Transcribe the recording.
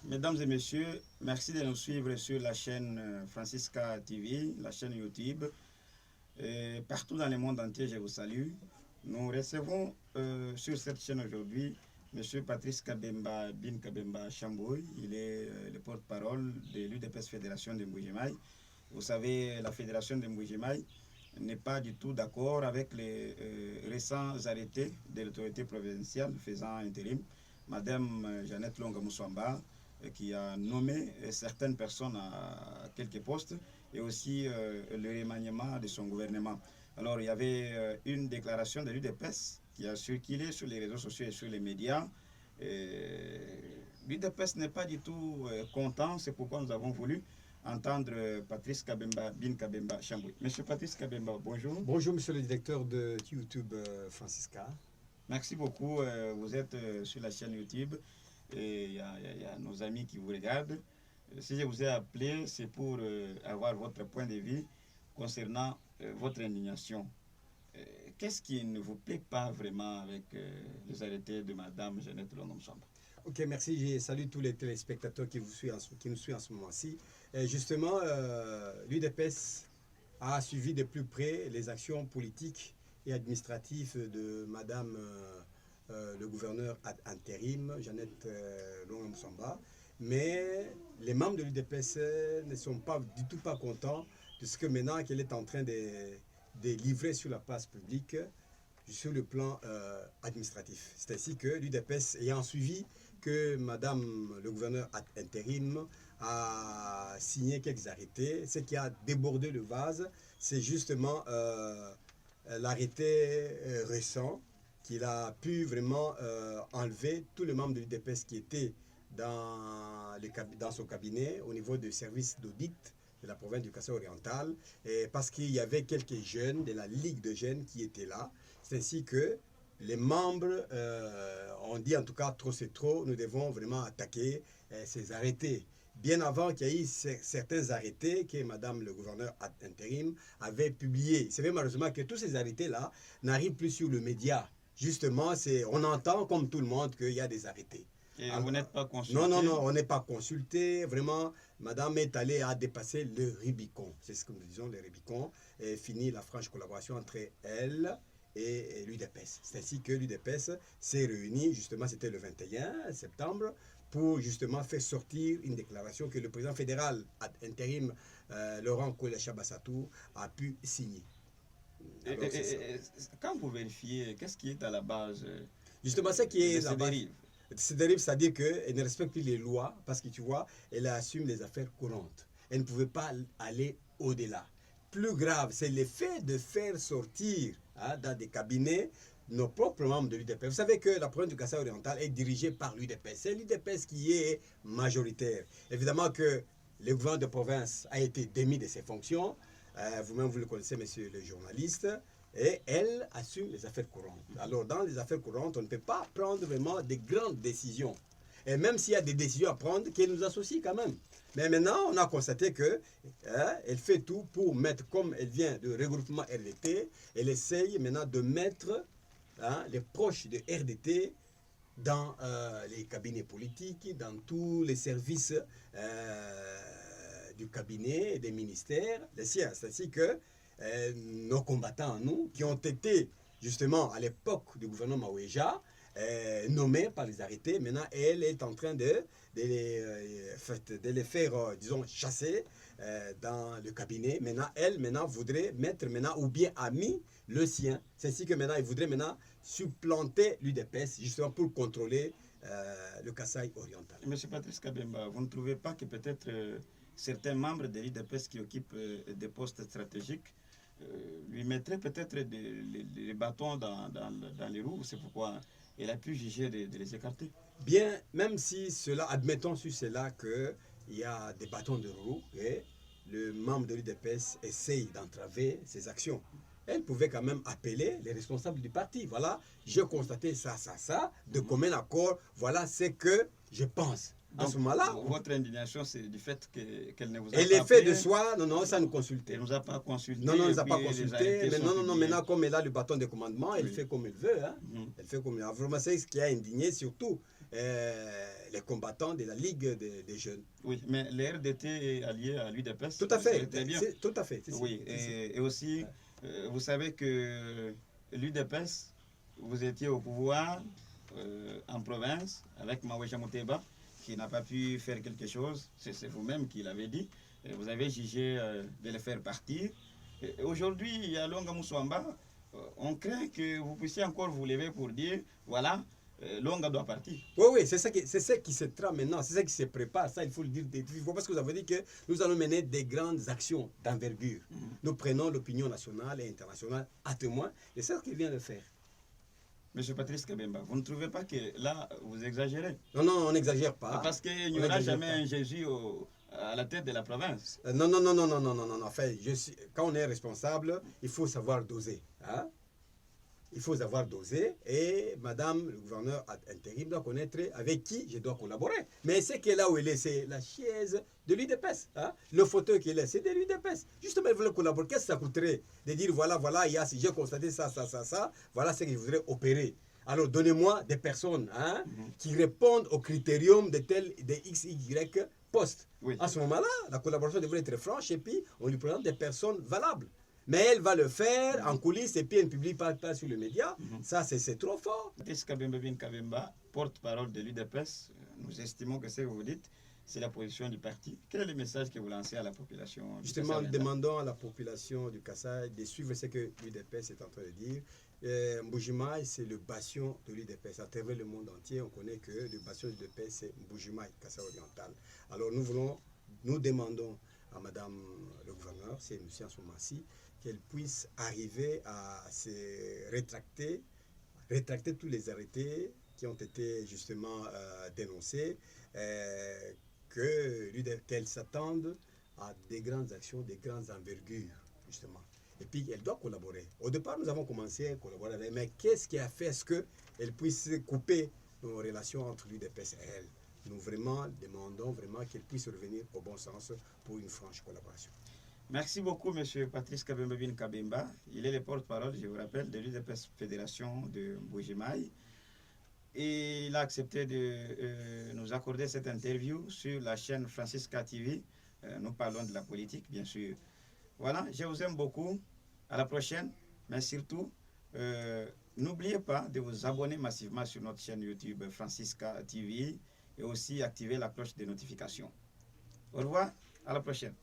Mesdames et messieurs, merci de nous suivre sur la chaîne Francisca TV, la chaîne YouTube. Et partout dans le monde entier, je vous salue. Nous recevons sur cette chaîne aujourd'hui M. Patrice Kabemba Bin Kabemba Chamboy. Il est le porte-parole de l'UDPS Fédération de Mbujimaï. Vous savez, la Fédération de Mbujimaï n'est pas du tout d'accord avec les récents arrêtés de l'autorité provinciale faisant intérim, Madame Jeannette Longa Moussouamba, qui a nommé certaines personnes à quelques postes et aussi le remaniement de son gouvernement. Alors, il y avait une déclaration de l'UDPS qui a circulé sur les réseaux sociaux et sur les médias. L'UDPS n'est pas du tout content, c'est pourquoi nous avons voulu entendre Patrice Kabemba Bin Kabemba Chamboui. Monsieur Patrice Kabemba, bonjour. Bonjour, monsieur le directeur de YouTube Francisca. Merci beaucoup. Vous êtes sur la chaîne YouTube et il y a nos amis qui vous regardent. Si je vous ai appelé, c'est pour avoir votre point de vue concernant votre indignation. Qu'est-ce qui ne vous plaît pas vraiment avec les arrêtés de Madame Jeannette Longa Moussouamba? Ok, merci. Je salue tous les téléspectateurs qui nous suivent en ce moment-ci. Justement, l'UDPS a suivi de plus près les actions politiques et administratives de Madame le gouverneur ad intérim, Jeannette Longa Moussouamba. Mais les membres de l'UDPS ne sont pas du tout pas contents de ce que maintenant qu'elle est en train de livrer sur la place publique sur le plan administratif. C'est ainsi que l'UDPS, ayant suivi que Madame le gouverneur ad intérim a signé quelques arrêtés, ce qui a débordé le vase, c'est justement l'arrêté récent qu'il a pu vraiment enlever tous les membres de l'UDPS qui étaient dans son cabinet au niveau du service d'audit de la province du Kasaï oriental, et parce qu'il y avait quelques jeunes de la Ligue de jeunes qui étaient là. C'est ainsi que les membres ont dit en tout cas trop c'est trop, nous devons vraiment attaquer ces arrêtés. Bien avant qu'il y ait eu certains arrêtés que Madame le gouverneur ad intérim avait publiés. C'est vrai malheureusement que tous ces arrêtés-là n'arrivent plus sur le média. Justement, on entend comme tout le monde qu'il y a des arrêtés. Et vous n'êtes pas consulté? Non, on n'est pas consulté. Vraiment, Madame est allée à dépasser le Rubicon. C'est ce que nous disons, le Rubicon. Et fini la franche collaboration entre elle et l'UDPS. C'est ainsi que l'UDPS s'est réunie, justement, c'était le 21 septembre, pour justement faire sortir une déclaration que le président fédéral ad intérim, Laurent Kolecha Bassatou, a pu signer. Alors, quand vous vérifiez, qu'est-ce qui est à la base justement, ce qui est de ces dérives? Ces dérives, c'est-à-dire qu'elle ne respecte plus les lois, parce que tu vois, elle assume les affaires courantes. Elle ne pouvait pas aller au-delà. Plus grave, c'est le fait de faire sortir dans des cabinets nos propres membres de l'UDPS. Vous savez que la province du Kasaï oriental est dirigée par l'UDPS. C'est l'UDPS qui est majoritaire. Évidemment que le gouverneur de province a été démis de ses fonctions. Vous-même, vous le connaissez, monsieur le journaliste. Et elle assume les affaires courantes. Alors, dans les affaires courantes, on ne peut pas prendre vraiment des grandes décisions. Et même s'il y a des décisions à prendre, qu'elle nous associe quand même. Mais maintenant, on a constaté que elle fait tout pour mettre, comme elle vient de regroupement RDT, elle essaye maintenant de mettre les proches de RDT dans les cabinets politiques, dans tous les services du cabinet et des ministères, les siens. C'est ainsi que nos combattants, nous, qui ont été justement à l'époque du gouvernement Maouéja, nommés par les arrêtés, maintenant elle est en train de les faire, disons, chasser dans le cabinet. Maintenant, elle voudrait mettre ou bien a mis le sien. C'est ainsi que maintenant, il voudrait supplanter l'UDPS, justement pour contrôler le Kasaï oriental. Monsieur Patrice Kabemba, vous ne trouvez pas que peut-être certains membres de l'UDPS qui occupent des postes stratégiques lui mettraient peut-être les bâtons dans les roues? C'est pourquoi elle a pu juger de les écarter. Bien, même si cela, admettons sur cela qu'il y a des bâtons de roue et le membre de l'UDPS essaye d'entraver ses actions, elle pouvait quand même appeler les responsables du parti. Voilà, j'ai constaté ça, de commun accord, voilà ce que je pense. À ce moment-là, votre indignation, c'est du fait qu'elle ne vous a et pas l'effet appelé. de soi, non, ça nous consultait. Elle ne nous a pas consulté. Non, elle ne nous a et pas puis les consulté. arrêtés Mais sont non, publiés. maintenant, comme elle a le bâton de commandement, elle fait comme elle veut. Elle fait comme elle veut. Vraiment, c'est ce qui a indigné surtout les combattants de la Ligue des jeunes. Oui, mais le RDT est allié à l'UDPS. Tout à fait. Très bien. Tout à fait. Oui, et aussi, vous savez que l'UDPS, vous étiez au pouvoir en province avec Maweja Mouteba, qui n'a pas pu faire quelque chose. C'est vous-même qui l'avez dit. Et vous avez jugé de le faire partir. Aujourd'hui, il y a Longa Moussouamba. On craint que vous puissiez encore vous lever pour dire, voilà, Longa doit partir. Oui, oui, c'est ça qui se trame maintenant, c'est ça qui se prépare, ça il faut le dire des fois, parce que vous avez dit que nous allons mener des grandes actions d'envergure. Nous prenons l'opinion nationale et internationale à témoin, et c'est ce qu'il vient de faire. Monsieur Patrice Kabemba, vous ne trouvez pas que là, vous exagérez? Non, non, on n'exagère pas. Parce qu'il n'y aura jamais un Jésus à la tête de la province. Non, non, non, non, non, non, non, non, enfin, quand on est responsable, il faut savoir doser. Hein? Il faut savoir doser et madame le gouverneur intérim doit connaître avec qui je dois collaborer. Mais c'est que là où elle est, c'est la chaise de l'UDPS. Hein? Le fauteuil qu'elle est, c'est de l'UDPS. Justement, elle veut collaborer. Qu'est-ce que ça coûterait de dire voilà, voilà, j'ai constaté ça, voilà ce que je voudrais opérer. Alors donnez-moi des personnes qui répondent au critérium de XY poste. Oui. À ce moment-là, la collaboration devrait être franche et puis on lui présente des personnes valables. Mais elle va le faire en coulisses et puis elle ne publie pas sur les médias. Ça, c'est trop fort. Patrice Kabemba, porte-parole de l'UDPS, nous estimons que ce que vous dites, c'est la position du parti. Quel est le message que vous lancez à la population? Justement, nous demandons à la population du Kassai de suivre ce que l'UDPS est en train de dire. Mbujimaï, c'est le bastion de l'UDPS. À travers le monde entier, on connaît que le bastion de l'UDPS, c'est Mbujimaï, Kassai oriental. Alors nous demandons à madame le gouverneur, c'est M. Ansoumassi, qu'elle puisse arriver à se rétracter tous les arrêtés qui ont été justement dénoncés, qu'elle s'attende à des grandes actions, des grandes envergures, justement. Et puis, elle doit collaborer. Au départ, nous avons commencé à collaborer avec elle, mais qu'est-ce qui a fait ce qu'elle puisse couper nos relations entre l'UDPS et elle? Nous demandons vraiment qu'elle puisse revenir au bon sens pour une franche collaboration. Merci beaucoup, M. Patrice Kabemba. Il est le porte-parole, je vous rappelle, de l'UDPS Fédération de Mbujimaï. Et il a accepté de nous accorder cette interview sur la chaîne Francisca TV. Nous parlons de la politique, bien sûr. Voilà, je vous aime beaucoup. À la prochaine. Mais surtout, n'oubliez pas de vous abonner massivement sur notre chaîne YouTube Francisca TV et aussi activer la cloche de notification. Au revoir, à la prochaine.